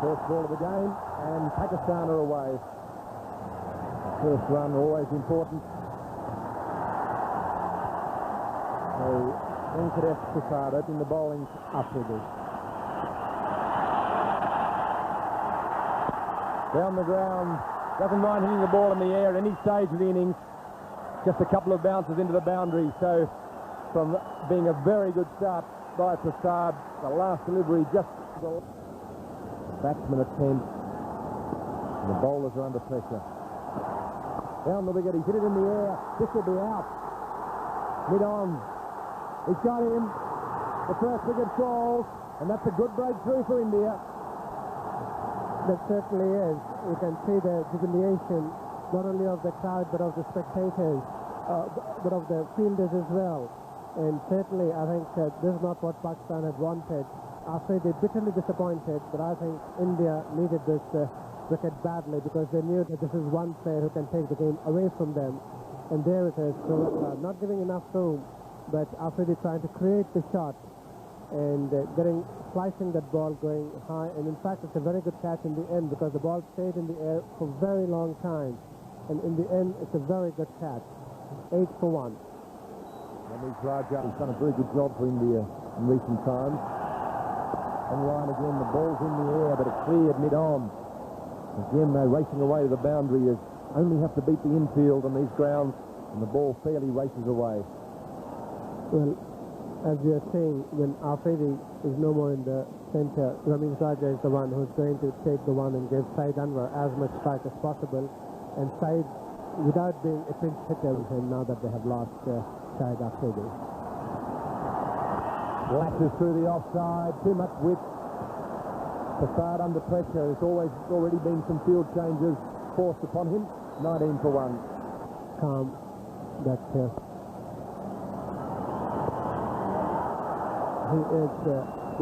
First ball of the game, and Pakistan are away. First run always important. So Venkatesh Prasad opening the bowling after this. Down the ground, doesn't mind hitting the ball in the air any stage of the innings. Just a couple of bounces into the boundary. So from being a very good start by Prasad, the last delivery just the batsman attempt. The bowlers are under pressure. Down the wicket, he's hit it in the air. This will be out. Mid on. He's got him. The first wicket falls, and that's a good breakthrough for India. That certainly is. You can see the jubilation not only of the crowd but of the spectators, but of the fielders as well. And certainly I think this is not what Pakistan had wanted. After they're bitterly disappointed, but I think India needed this wicket badly because they knew that this is one player who can take the game away from them. And there it is, not giving enough room, but Afridi trying to create the shot and slicing that ball going high. And in fact, it's a very good catch in the end because the ball stayed in the air for a very long time. And in the end, it's a very good catch. 8 for 1. Ramesh Raja has done a very good job for India in recent times. On line again, the ball's in the air, but it's cleared mid-on. Again, they're racing away to the boundary. They only have to beat the infield on these grounds, and the ball fairly races away. Well, as we are saying, when Afridi is no more in the centre, Ramesh Raja is the one who's going to take the one and give Saeed Anwar as much strike as possible. And Saeed, without being a pinch hitter with him, now that they have lost Saeed Afridi. Lashes through the offside, too much width. Prasad under pressure. There's already been some field changes forced upon him. 19 for 1. Calm. That he is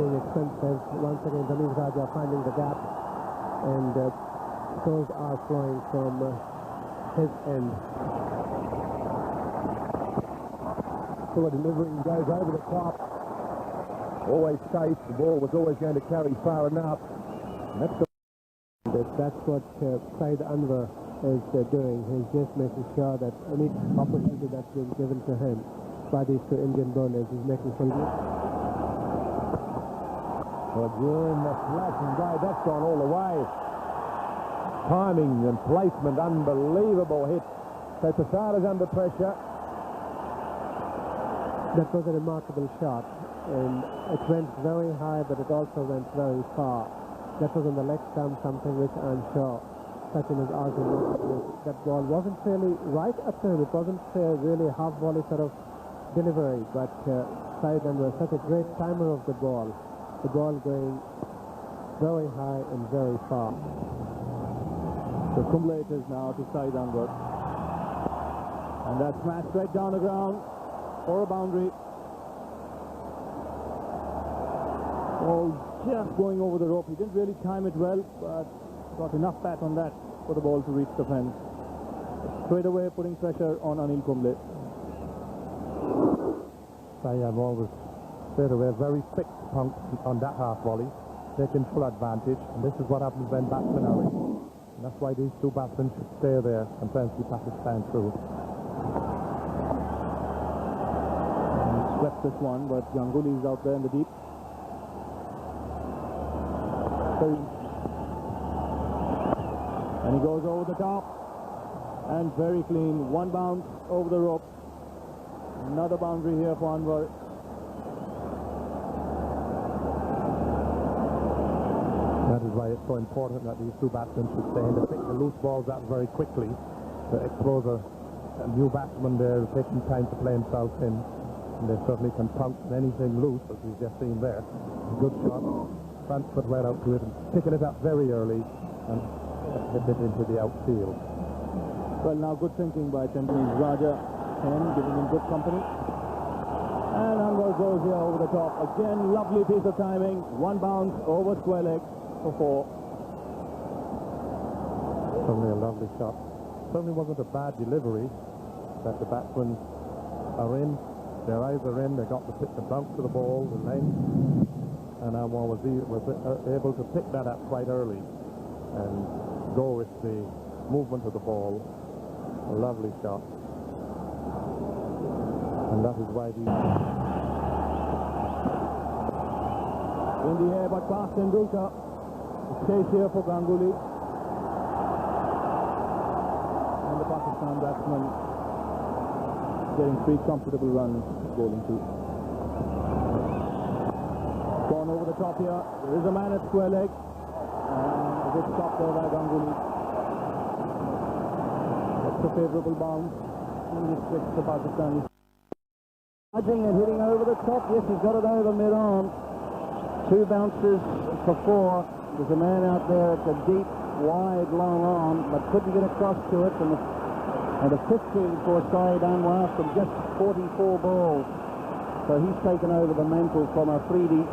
being expensive. Once again, Ramesh Raja finding the gap, and those are flowing from his end. So the delivery goes over the top. Always safe. The ball was always going to carry far enough. And that's what Saeed Anwar is doing. He's just making sure that any opportunity that's being given to him by these two Indian bowlers is making full use. Well, again, the flash and go. That's gone all the way. Timing and placement, unbelievable hit. So Prasad is under pressure. That was a remarkable shot. And it went very high, but it also went very far. That was on the leg stump, something which I'm sure Sachin is arguing with. That ball wasn't really right up to him. It wasn't really half-volley sort of delivery, but Saeed Anwar was such a great timer of the ball. The ball going very high and very far. So Kumble it is now to Saeed Anwar. And that's smashed straight down the ground for a boundary. Oh, just going over the rope. He didn't really time it well, but got enough pat on that for the ball to reach the fence. Straight away putting pressure on Anil Kumble. Saeed was straight away very quick on that half volley, taking full advantage. And this is what happens when batsmen are in. And that's why these two batsmen should stay there and try and see Pakistan through. And he swept this one, but Ganguly is out there in the deep. And he goes over the top and very clean. One bounce over the rope. Another boundary here for Anwar. That is why it's so important that these two batsmen should stay in. They pick the loose balls out very quickly to expose a new batsman there taking time to play himself in. And they certainly can pounce anything loose, as we've just seen there. Good shot. Transferred right out to it and picking it up very early and hit it into the outfield. Well, now good thinking by Ramesh Raja, 10, giving him good company. And Anwar goes here over the top. Again, lovely piece of timing. One bounce over square leg for 4. Certainly a lovely shot. Certainly wasn't a bad delivery that the batsmen are in. Their eyes are in. They got the bounce to the ball, the length. and Anwar was able to pick that up quite early and go with the movement of the ball. A lovely shot. And that is why the... In the air, but past Tendulkar. Chase here for Ganguly. And the Pakistan batsman getting 3 comfortable runs, bowling 2. Gone over the top here. There is a man at square leg. And a good stop there by Ganguly. That's a favourable bounce. And this tricks the Pakistanis. Nudging and hitting over the top. Yes, he's got it over mid-arm. 2 bounces for 4. There's a man out there at the deep, wide, long arm, but couldn't get across to it. And a 15 for Syed Anwar from just 44 balls. So he's taken over the mantle from Afridi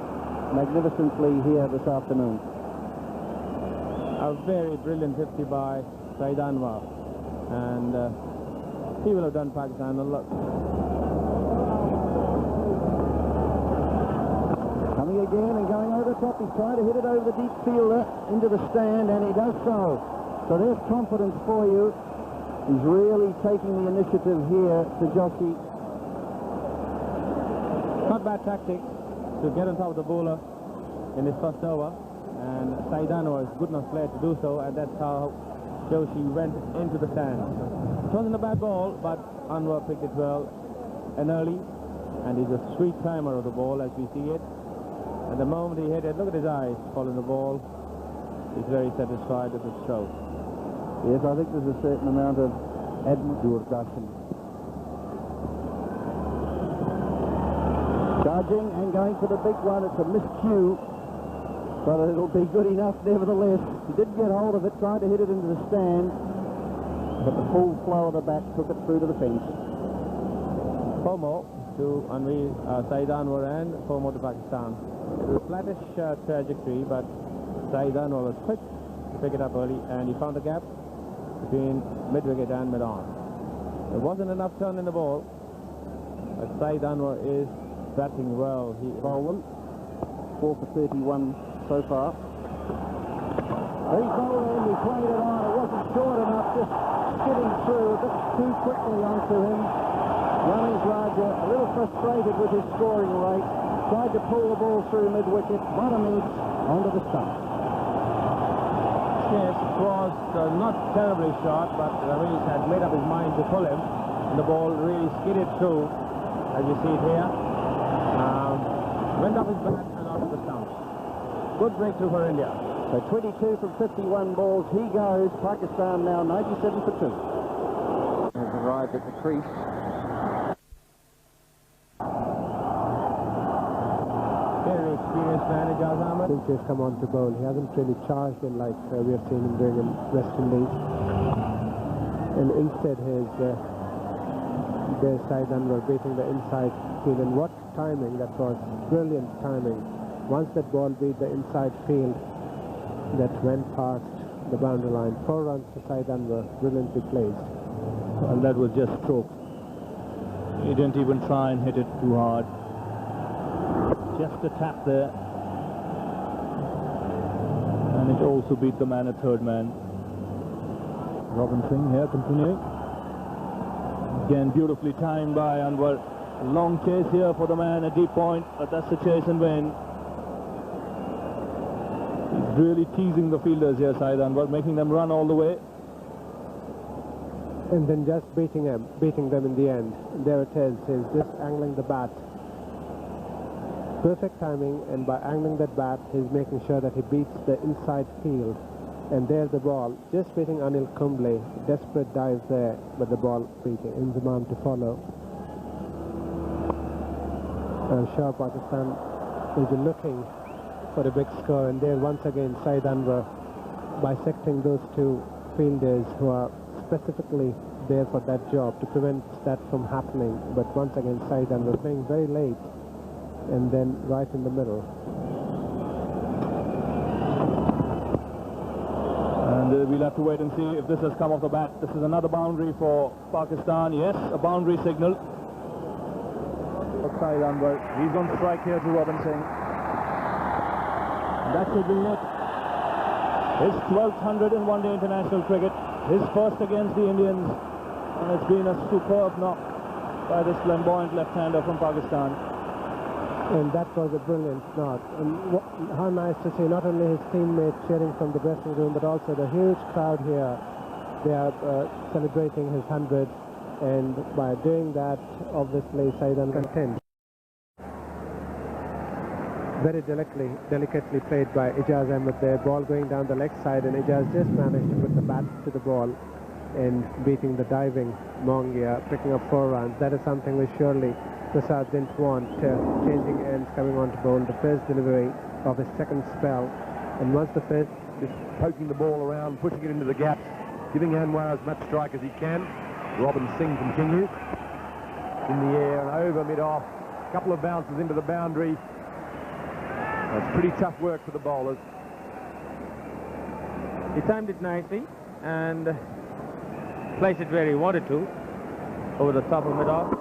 magnificently here this afternoon. A very brilliant 50 by Syed Anwar. And he will have done Pakistan a lot. Coming again and going over the top. He's trying to hit it over the deep fielder into the stand, and he does so. So there's confidence for you. He's really taking the initiative here to Joshi. Not bad tactics to get on top of the bowler in his first over. And Syed Anwar is good enough player to do so, and that's how Joshi went into the stand. It wasn't a bad ball, but Anwar picked it well and early, and he's a sweet timer of the ball as we see it. And the moment he hit it, look at his eyes following the ball. He's very satisfied with the stroke. Yes, I think there's a certain amount of admiration. Charging and going for the big one. It's a miscue, but it'll be good enough nevertheless. He did get hold of it, tried to hit it into the stand, but the full flow of the bat took it through to the fence. 4 more to Syed Anwar and 4 more to Pakistan. It was a flattish trajectory, but Syed Anwar was quick to pick it up early, and he found a gap between mid-wicket and mid-on. There wasn't enough turn in the ball, but Syed Anwar is batting well. He bowled 4 for 31 so far. He bowled in, he played it on, it wasn't short enough, just skidding through a bit too quickly onto him. Yanis Raja, a little frustrated with his scoring rate, tried to pull the ball through mid-wicket, bottom edge, onto the stump. Yes, it was not terribly short, but Ramesh had made up his mind to pull him, and the ball really skidded through, as you see it here. Went off his bat and onto the stump. Good breakthrough for India. So 22 from 51 balls, he goes. Pakistan now 97 for 2. Has arrived at the crease. Very experienced man, Ijaz Ahmed. Since he's come on to bowl, he hasn't really charged in like we have seen him doing in West Indies. And instead there's Syed Anwar beating the inside field. And what timing that was, brilliant timing. Once that ball beat the inside field, that went past the boundary line. 4 runs to Syed Anwar, brilliantly placed. And that was just stroke. He didn't even try and hit it too hard. Just a tap there. And it also beat the man at third man. Robin Singh here continuing. Again, beautifully timed by Anwar. Long chase here for the man at deep point, but that's the chase and win. He's really teasing the fielders here, Syed Anwar, making them run all the way. And then just beating them in the end. There it is, he's just angling the bat. Perfect timing, and by angling that bat, he's making sure that he beats the inside field. And there the ball, just beating Anil Kumble. Desperate dive there, but the ball beating Inzamam to follow. I'm sure Pakistan will be looking for a big score, and there once again Syed Anwar bisecting those 2 fielders who are specifically there for that job to prevent that from happening. But once again Syed Anwar playing very late and then right in the middle. And we'll have to wait and see if this has come off the bat. This is another boundary for Pakistan. Yes, a boundary signal. Syed Anwar, he's going to strike here to Robin Singh. That should be it. His 1200 in one-day international cricket. His first against the Indians. And it's been a superb knock by this flamboyant left-hander from Pakistan. And that was a brilliant knock. And how nice to see not only his teammates cheering from the dressing room, but also the huge crowd here. They are celebrating his 100. And by doing that, obviously, Saidan content. Very delicately played by Ijaz Ahmed there. Ball going down the leg side, and Ijaz just managed to put the bat to the ball and beating the diving Mongia, picking up 4 runs. That is something which surely Prasad didn't want, changing ends, coming on to bowl, the first delivery of his second spell. And once the first... Just poking the ball around, pushing it into the gaps, giving Anwar as much strike as he can. Robin Singh continues. In the air and over mid-off. A couple of bounces into the boundary. That's pretty tough work for the bowlers. He timed it nicely and placed it where he wanted to, over the top of mid-off.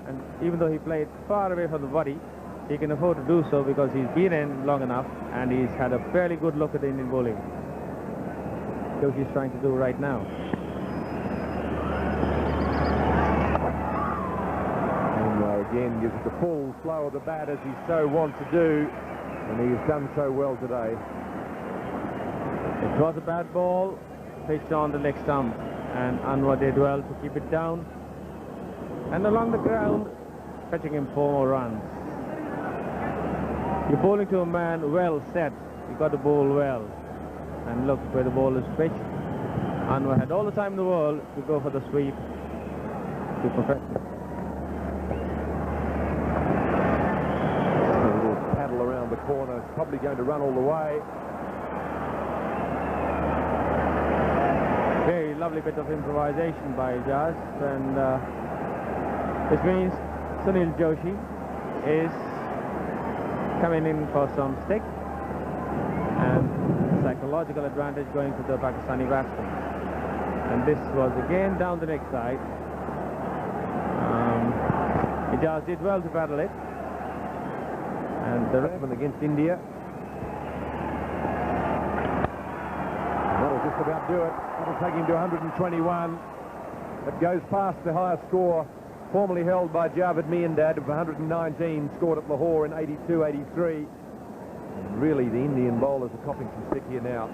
And even though he played far away from the body, he can afford to do so because he's been in long enough and he's had a fairly good look at the Indian bowling. Joshi's trying to do right now. And again gives it the full flow of the bat as he so wants to do, and he's done so well today. It was a bad ball, pitched on the leg stump, and Anwar did well to keep it down. And along the ground, fetching him 4 more runs. You're bowling to a man well set. You've got to bowl well. And look where the ball is pitched. Anwar had all the time in the world to go for the sweep to perfect it. A little paddle around the corner. It's probably going to run all the way. Very lovely bit of improvisation by Ijaz, and this means Sunil Joshi is coming in for some stick, and psychological advantage going to the Pakistani batsman. And this was again down the leg side. Ijaz did well to battle it, and the Batsman against India. That'll just about do it. That'll take him to 121. It goes past the highest score formerly held by Javed Miandad of 119, scored at Lahore in 82-83. Really, the Indian bowlers are copping some stick here now.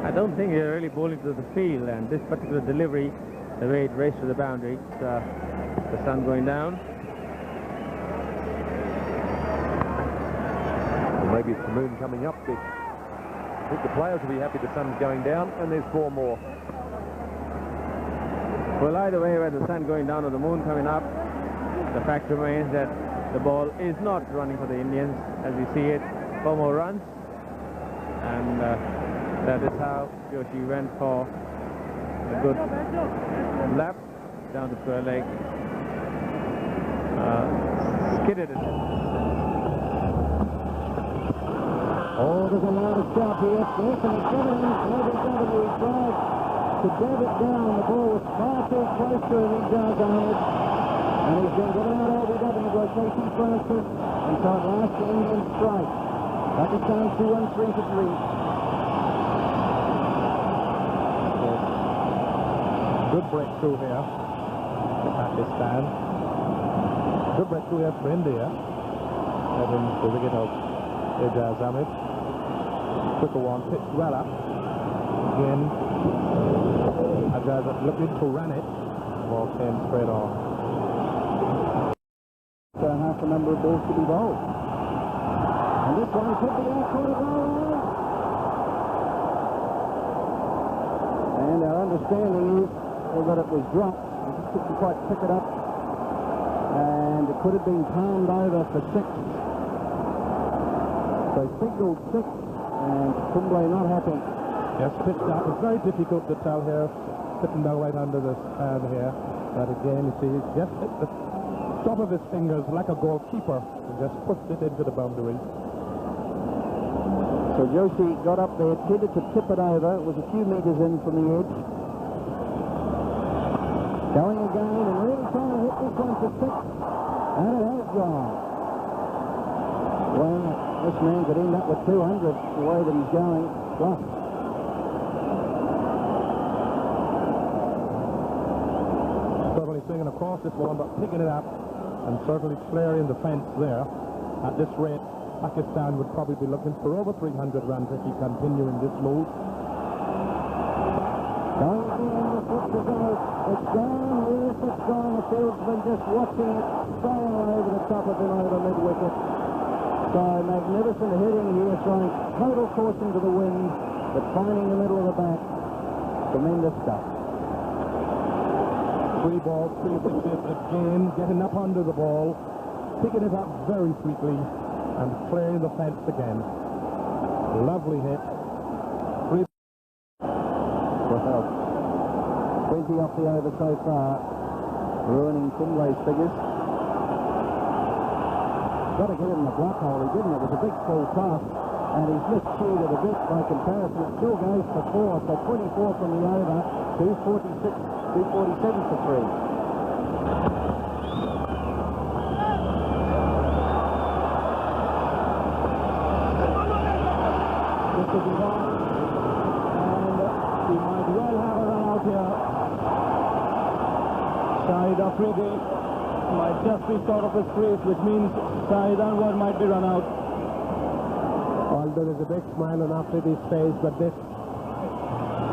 I don't think they're really bowling to the field, and this particular delivery, the way it raced to the boundary, the sun going down. Or maybe it's the moon coming up. I think the players will be happy the sun's going down, and there's 4 more. Well, either way, whether the sun going down or the moon coming up, the fact remains that the ball is not running for the Indians. As we see it, 4 more runs, and that is how Joshi went for a good lap down the square leg, skidded it. Oh, there's a lot of stuff here. Yes, and it's coming in. He tried to dab it down. The ball was far too close to him, Ijaz Ahmed. And he's been getting out LBW rotation first until at last the Indian strike. Pakistan 2-1-3 for 3. Good breakthrough here for Pakistan. Good breakthrough here for India. Having the wicket of Ijaz Ahmed. Quicker one, pitched well up. Again, Ijaz looking to run it. Ball came straight on. Half the number of balls to be bowled. And this one could be out for the ball. And our understanding is that it was dropped. We just couldn't quite pick it up. And it could have been palmed over for 6. So signaled 6, and Kumble not happy. Yes, pitched up. It's very difficult to tell here, sitting down right under this pad here. But again, you see, just hit the top of his fingers like a goalkeeper and just pushed it into the boundary. So Joshi got up there, tended to tip it over. It was a few metres in from the edge. Going again and really trying to hit this one for 6. And it has gone. Well, This man could end up with 200 the way that he's going. Plus. Certainly swinging across this one, but picking it up and certainly clearing the fence there. At this rate, Pakistan would probably be looking for over 300 runs if he continue in this move. Going to the end of 6 to go. It's gone. Yes, it's gone. The fieldsman just watching it sail over the top of him over mid-wicket. So magnificent hitting here, throwing total caution to the wind, but finding the middle of the bat. Tremendous stuff. 3 balls, 3 wickets again, getting up under the ball, picking it up very sweetly, and clearing the fence again. Lovely hit. 3 For help. 20 off the over so far, ruining Finlay's figures. Got to get it in the black hole, he didn't. It was a big full pass, and he's missed chewed it a bit by comparison. It still goes for 4, so 24 from the over, 246, 247 for 3. This will be on, and he might well have a run out here. Shahid Afridi might just be short of his crease, which means Shahid Anwar might be run out. Although there's a big smile on Afridi's face, but this,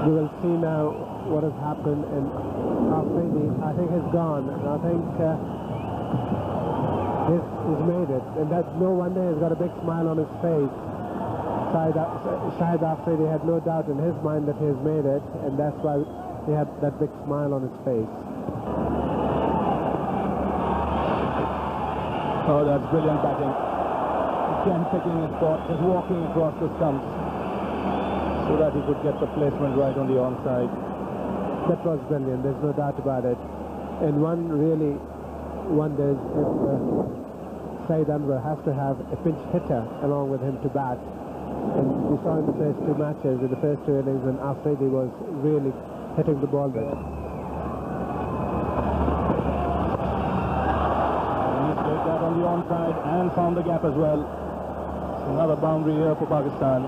you will see now what has happened, and Afridi, I think, has gone. And I think this has made it, and that's no wonder he's got a big smile on his face. Shahid Afridi had no doubt in his mind that he has made it, and that's why he had that big smile on his face. Oh, that's brilliant batting. Again picking his spot, just walking across the stumps so that he could get the placement right on the onside. That was brilliant, there's no doubt about it. And one really wonders if Shahid Anwar has to have a pinch hitter along with him to bat. And we saw in the first 2 matches, in the first 2 innings, when Afridi was really hitting the ball there. That on the onside and found the gap as well. Another boundary here for Pakistan.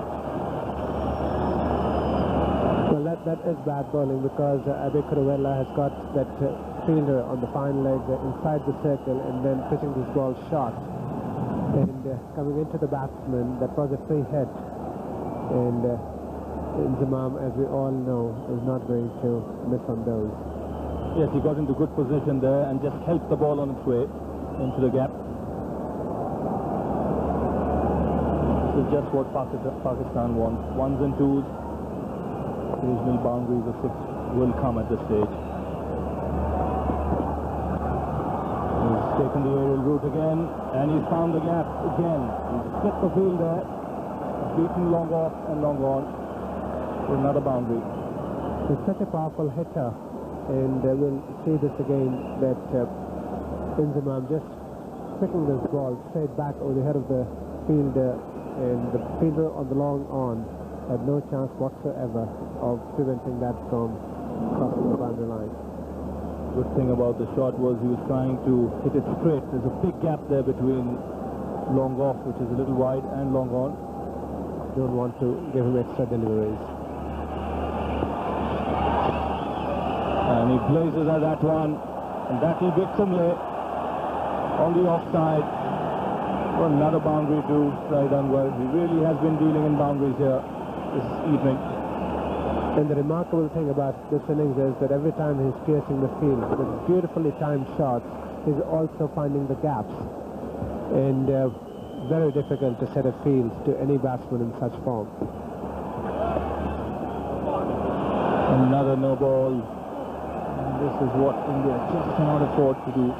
Well, that is bad bowling, because Abe Kuruvella has got that fielder on the fine leg inside the circle and then pitching this ball short. And coming into the batsman, that was a free hit. And Inzamam, as we all know, is not going to miss on those. Yes, he got into good position there and just helped the ball on its way into the gap. This is just what Pakistan wants. 1s and 2s. Occasional boundaries of 6 will come at this stage. He's taken the aerial route again, and he's found the gap again. He's split the field there, beaten long off and long on for another boundary. He's such a powerful hitter, and we'll see this again, that Inzamam just picking this ball straight back over the head of the fielder, and the fielder on the long on had no chance whatsoever of preventing that from crossing the boundary line. Good thing about the shot was he was trying to hit it straight. There's a big gap there between long off, which is a little wide, and long on. Don't want to give him extra deliveries. And he blazes at that one, and that will be Simle on the offside for another boundary to Shahid Anwar. He really has been dealing in boundaries here this evening. And the remarkable thing about this innings is that every time he's piercing the field with beautifully timed shots, he's also finding the gaps. And very difficult to set a field to any batsman in such form. Another no ball. And this is what India just cannot afford to do.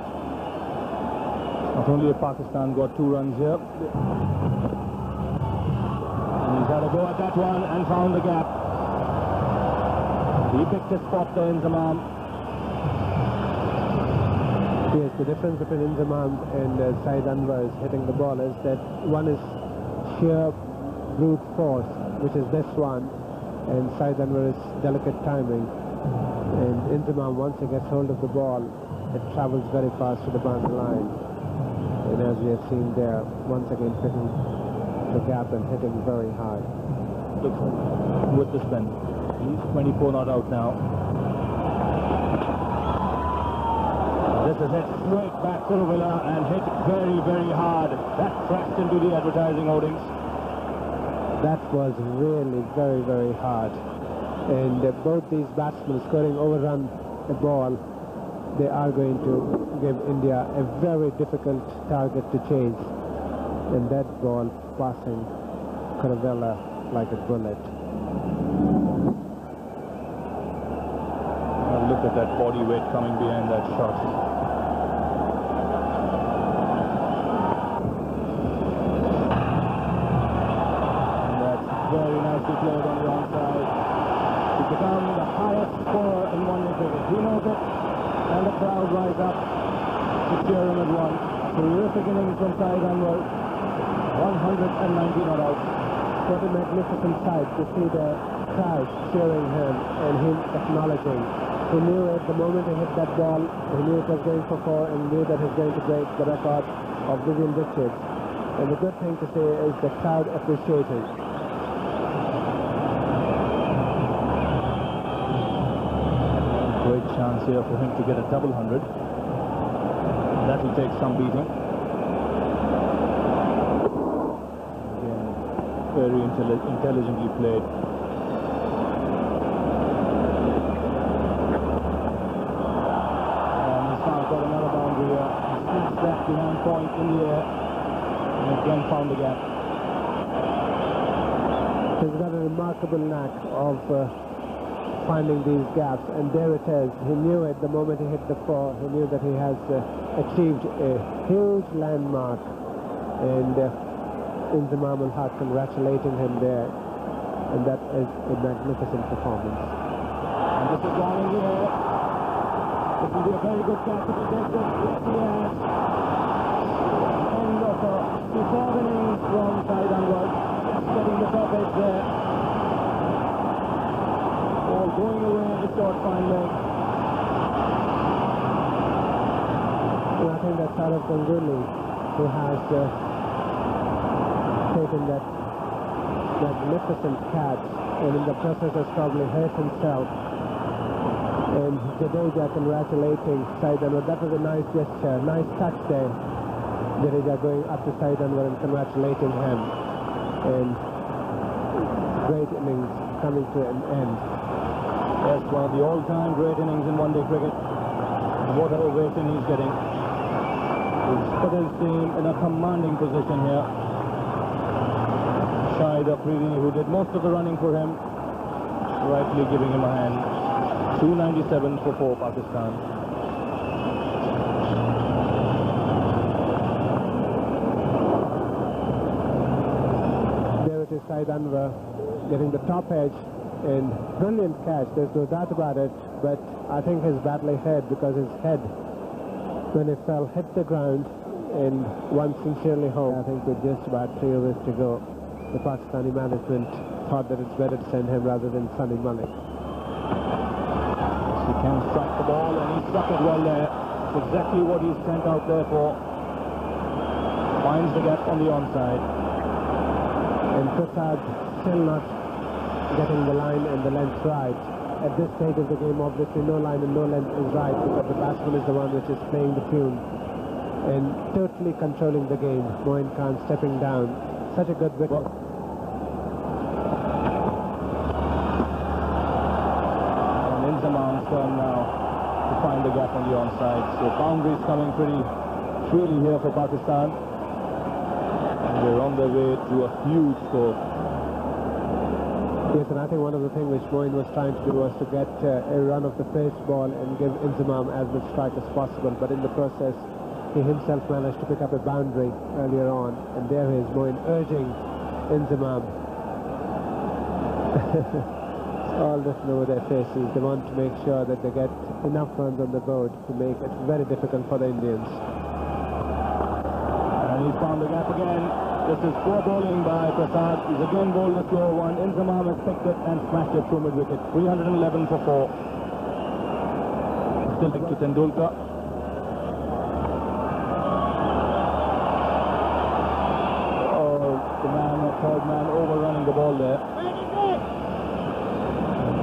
Not only has Pakistan got 2 runs here, and he's had a go at that one and found the gap. He picked his spot there in Inzamam. Yes, the difference between Inzamam and Shahid Anwar is hitting the ball is that one is sheer brute force, which is this one, and Shahid Anwar is delicate timing. And Inzamam, once he gets hold of the ball, it travels very fast to the boundary line. And as we have seen there, once again picking the gap and hitting very hard. Looks with the spin. He's 24 not out now. This is hit straight back to Villa and hit very, very hard. That crashed into the advertising hoardings. That was really very, very hard. And both these batsmen scoring overrun a ball, they are going to give India a very difficult target to chase. And that ball passing Caravella like a bullet. Look at that body weight coming behind that shot. And that's very nicely played on the onside. To become the highest scorer in one-day cricket. He knows it, and the crowd rise up to cheer him at once. Terrific innings from Syed Anwar. 190 not out. What a magnificent sight to see the crowd cheering him and him acknowledging. He knew at the moment he hit that ball, he knew it was going for 4 and knew that he was going to break the record of Vivian Richards. And the good thing to say is the crowd appreciating. Great chance here for him to get a double 100. That will take some beating. Again, very intelligently played. And he's now got another boundary here. He's that behind point in the air. And again found the gap. He's got a remarkable knack of finding these gaps, and there it is. He knew it the moment he hit the 4. He knew that he has achieved a huge landmark, and Inzamam al-Haq congratulating him there, and that is a magnificent performance. And this is gone in the air. This will be a very good catch if he takes it. Yes, he has. End of a superb innings from Syed Anwar. Just getting the top edge there. Ball going away at the short fine leg. And I think that Saurav Ganguly, who has taken that magnificent catch and in the process has probably hurt himself. And Jadeja congratulating Syed Anwar. That was a nice gesture, nice touch there. Jadeja going up to Syed Anwar and congratulating him. And great innings coming to an end. Yes, one of the all-time great innings in one-day cricket. What a ovation he's getting. He's put his team in a commanding position here. Shahid Afridi, who did most of the running for him, rightly giving him a hand. 297 for 4 Pakistan. There it is, Syed Anwar getting the top edge, and brilliant catch, there's no doubt about it, but I think his badly hit because his head, when it fell, hit the ground, and one sincerely hoped. I think with just about 3 overs to go, the Pakistani management thought that it's better to send him rather than Sunny Malik. He can strike the ball, and he struck it well there. It's exactly what he's sent out there for. Finds the gap on the onside. And Prasad still not getting the line and the length right. At this stage of the game, obviously no line and no length is right because the batsman is the one which is playing the tune and totally controlling the game. Moin Khan stepping down. Such a good wicket. And Inzamam's turn now to find the gap on the onside. So boundaries coming pretty freely here for Pakistan. And they're on their way to a huge score. Yes, and I think one of the things which Moin was trying to do was to get a run of the first ball and give Inzamam as much strike as possible, but in the process he himself managed to pick up a boundary earlier on, and there is Moin urging Inzamam. All written over their faces. They want to make sure that they get enough runs on the board to make it very difficult for the Indians. And he's found the gap again. This is poor bowling by Prasad. He's again bowled a slow one. Inzamam has picked it and smashed it through mid-wicket. 311 for 4. Still back to Tendulkar. Oh, the man third man overrunning the ball there.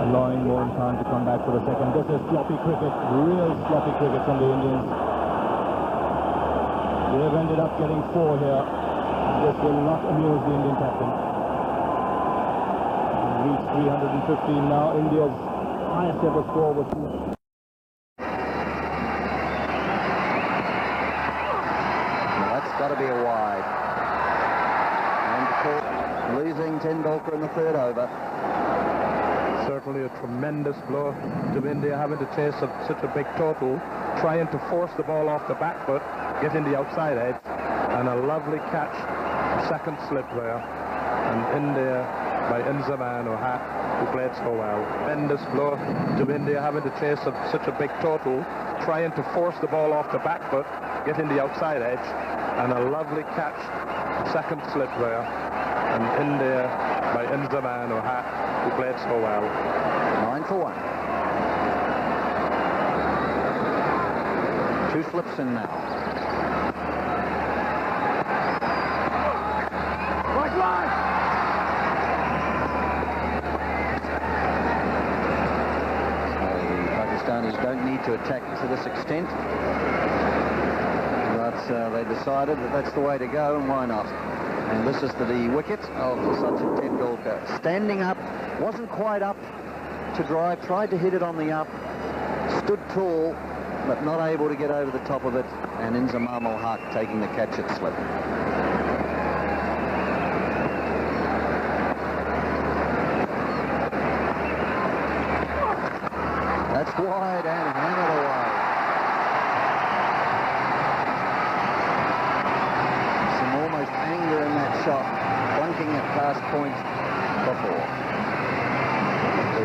Allowing more time to come back for a second. This is sloppy cricket, real sloppy cricket from the Indians. They have ended up getting 4 here. This will not amuse the Indian captain. Reached 315 now. India's highest ever score was... That's got to be a wide. And losing Tendulkar in the third over. Certainly a tremendous blow to India, having to chase such a big total, trying to force the ball off the back foot, get in the outside edge, and a lovely catch, a second slip there. And India by Inzaman or Hat, who played so well. Tremendous blow to India, having to chase such a big total, trying to force the ball off the back foot, get in the outside edge, and a lovely catch, a second slip there. And India by Inzaman or Hat, who played so well. 9 for 1. 2 slips in now. Pakistanis don't need to attack to this extent, but they decided that that's the way to go, and why not? And this is the wicket of Sachin Tendulkar. Standing up, wasn't quite up to drive, tried to hit it on the up, stood tall, but not able to get over the top of it, and Inzamam ul Haq taking the catch at slip. That's wide and hammered away. Some almost anger in that shot, bunking it past point before.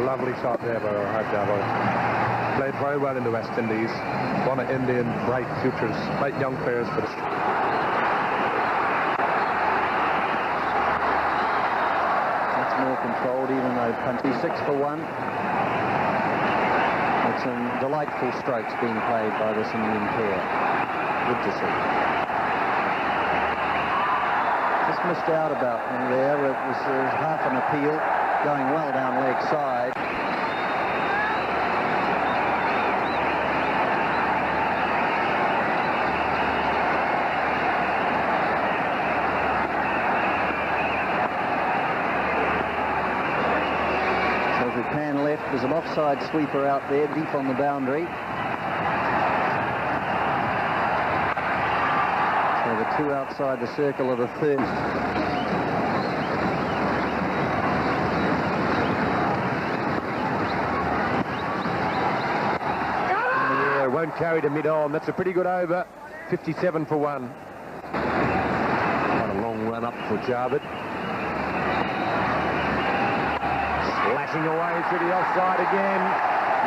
Lovely shot there by Hajjabo. Played very well in the West Indies. One of Indian bright futures, bright young players for the... That's more controlled, even though punty 6 for 1. It's some delightful strokes being played by this Indian pair. Good to see. Just missed out about one there. It was half an appeal, going well down leg side. So if we pan left, there's an offside sweeper out there, deep on the boundary. So the 2 outside the circle of the third. Won't carry to mid-on. That's a pretty good over. 57 for 1. Quite a long run up for Javed. Slashing away through the offside again.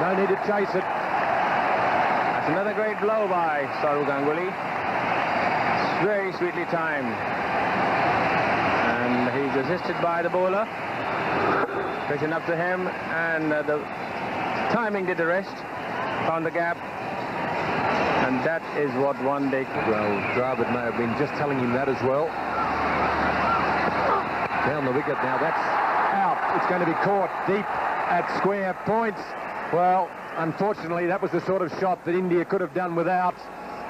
No need to chase it. That's another great blow by Saurav Ganguly. It's very sweetly timed. And he's assisted by the bowler. Pitching up to him, and the timing did the rest. Found the gap. And that is what won day. Well, Dravid may have been just telling him that as well. Down the wicket now, that's out. It's going to be caught deep at square points. Well, unfortunately, that was the sort of shot that India could have done without.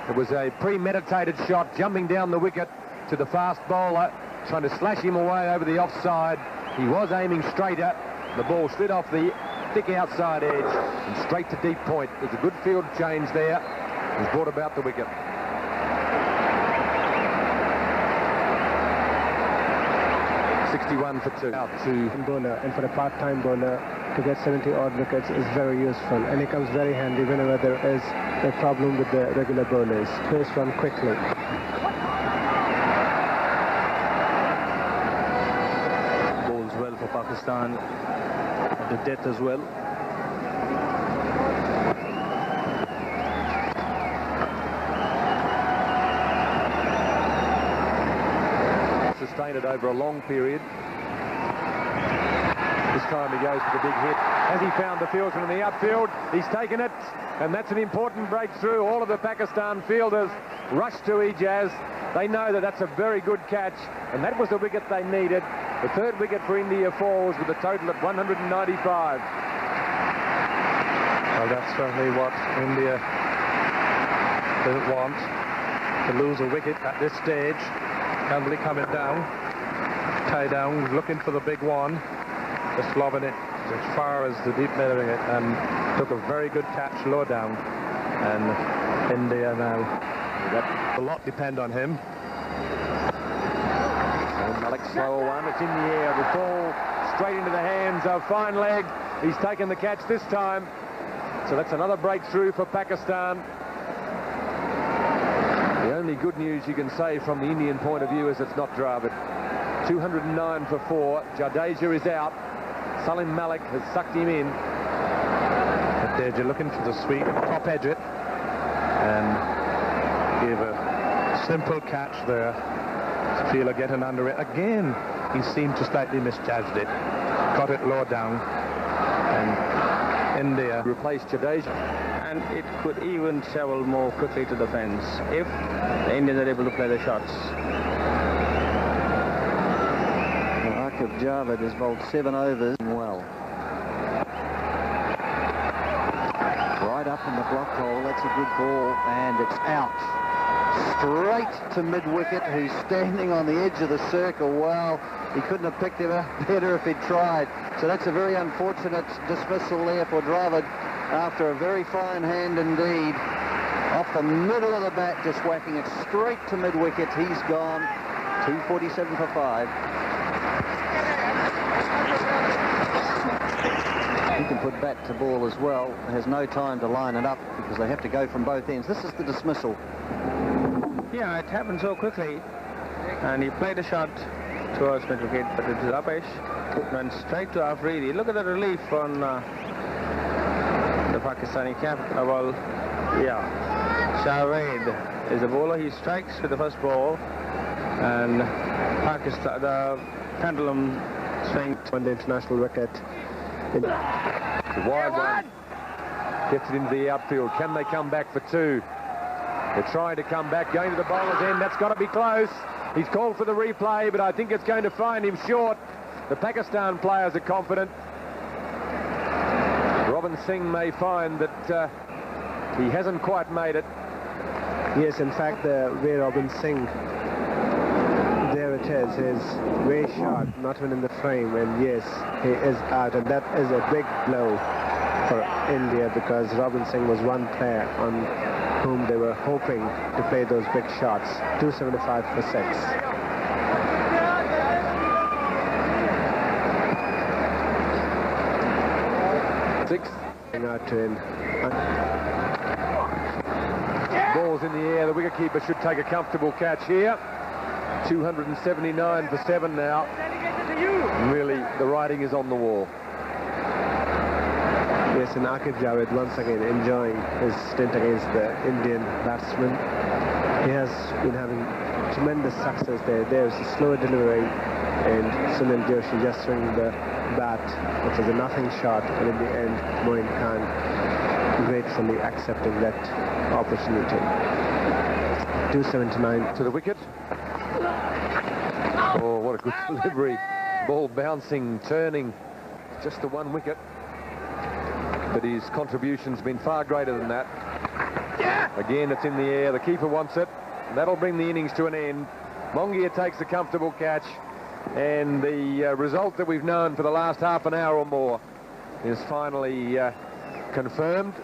It was a premeditated shot, jumping down the wicket to the fast bowler, trying to slash him away over the offside. He was aiming straighter. The ball slid off the thick outside edge and straight to deep point. There's a good field change there. He's brought about the wicket. 61 for 2. Out to bowler, and for a part-time bowler to get 70 odd wickets is very useful, and it comes very handy whenever there is a problem with the regular bowlers. Pace run quickly. Bowls well for Pakistan. The death as well. Sustained it over a long period. This time he goes for the big hit. Has he found the fieldsman in the outfield? He's taken it, and that's an important breakthrough. All of the Pakistan fielders rush to Ijaz, They know that that's a very good catch, and that was the wicket they needed. The third wicket for India falls with a total of 195. Well, that's certainly what India didn't want, to lose a wicket at this stage. Campbell coming down, tie down, looking for the big one, just lobbing it as far as the deep middle wicket, and took a very good catch low down. And India now, a lot depend on him. And Malik slower one, it's in the air, the ball straight into the hands of Fine Leg. He's taken the catch this time, so that's another breakthrough for Pakistan. The only good news you can say from the Indian point of view is it's not Dravid. 209 for 4, Jadeja is out, Salim Malik has sucked him in. Jadeja looking for the sweep, top edge it, and gave a simple catch there. Fielder getting under it again. He seemed to slightly misjudged it, got it low down, and India replaced Jadeja. And it could even travel more quickly to the fence if the Indians are able to play the shots. Akif Javed has bowled 7 overs well. Right up in the block hole, that's a good ball, and it's out. Straight to mid-wicket, who's standing on the edge of the circle. Well, he couldn't have picked him up better if he'd tried. So that's a very unfortunate dismissal there for Dravid after a very fine hand indeed. Off the middle of the bat, just whacking it straight to mid-wicket. He's gone. 247 for 5. He can put bat to ball as well. Has no time to line it up because they have to go from both ends. This is the dismissal. Yeah, it happened so quickly, and he played a shot towards mid-wicket, but it was rubbish. Went straight to Afridi. Look at the relief on the Pakistani captain. Well, yeah, Javed is a bowler. He strikes with the first ball, and Pakistan, the pendulum swing on the international wicket. The wide one gets it into the outfield. Can they come back for 2? They're trying to come back, going to the bowler's end. That's got to be close. He's called for the replay, but I think it's going to find him short. The Pakistan players are confident. Robin Singh may find that he hasn't quite made it. Yes, in fact, the way Robin Singh, there it is, his way shot, not even in the frame, and yes, he is out, and that is a big blow for India because Robin Singh was one player on whom they were hoping to play those big shots. 275 for 6. Out to him. Ball's in the air. The wicketkeeper should take a comfortable catch here. 279 for 7 now. Really, the writing is on the wall. Yes, and Akif Javed once again enjoying his stint against the Indian batsman. He has been having tremendous success there. There's a slower delivery, and Sunil Joshi just swinging the bat, which was a nothing shot, and in the end, Moin Khan gratefully accepting that opportunity. 279 to the wicket. Oh, what a good delivery. Ball bouncing, turning. Just the 1 wicket. But his contribution's been far greater than that. Again, it's in the air. The keeper wants it. That'll bring the innings to an end. Mongia takes a comfortable catch. And the result that we've known for the last half an hour or more is finally confirmed.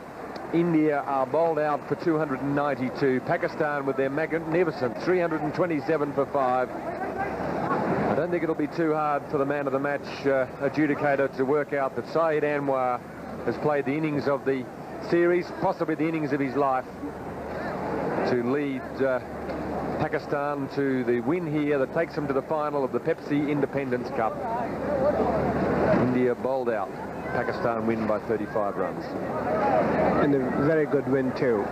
India are bowled out for 292. Pakistan with their magnificent 327 for 5. I don't think it'll be too hard for the man of the match adjudicator to work out that Saeed Anwar has played the innings of the series, possibly the innings of his life, to lead Pakistan to the win here that takes them to the final of the PEPSI Independence Cup. India bowled out. Pakistan win by 35 runs. And a very good win too.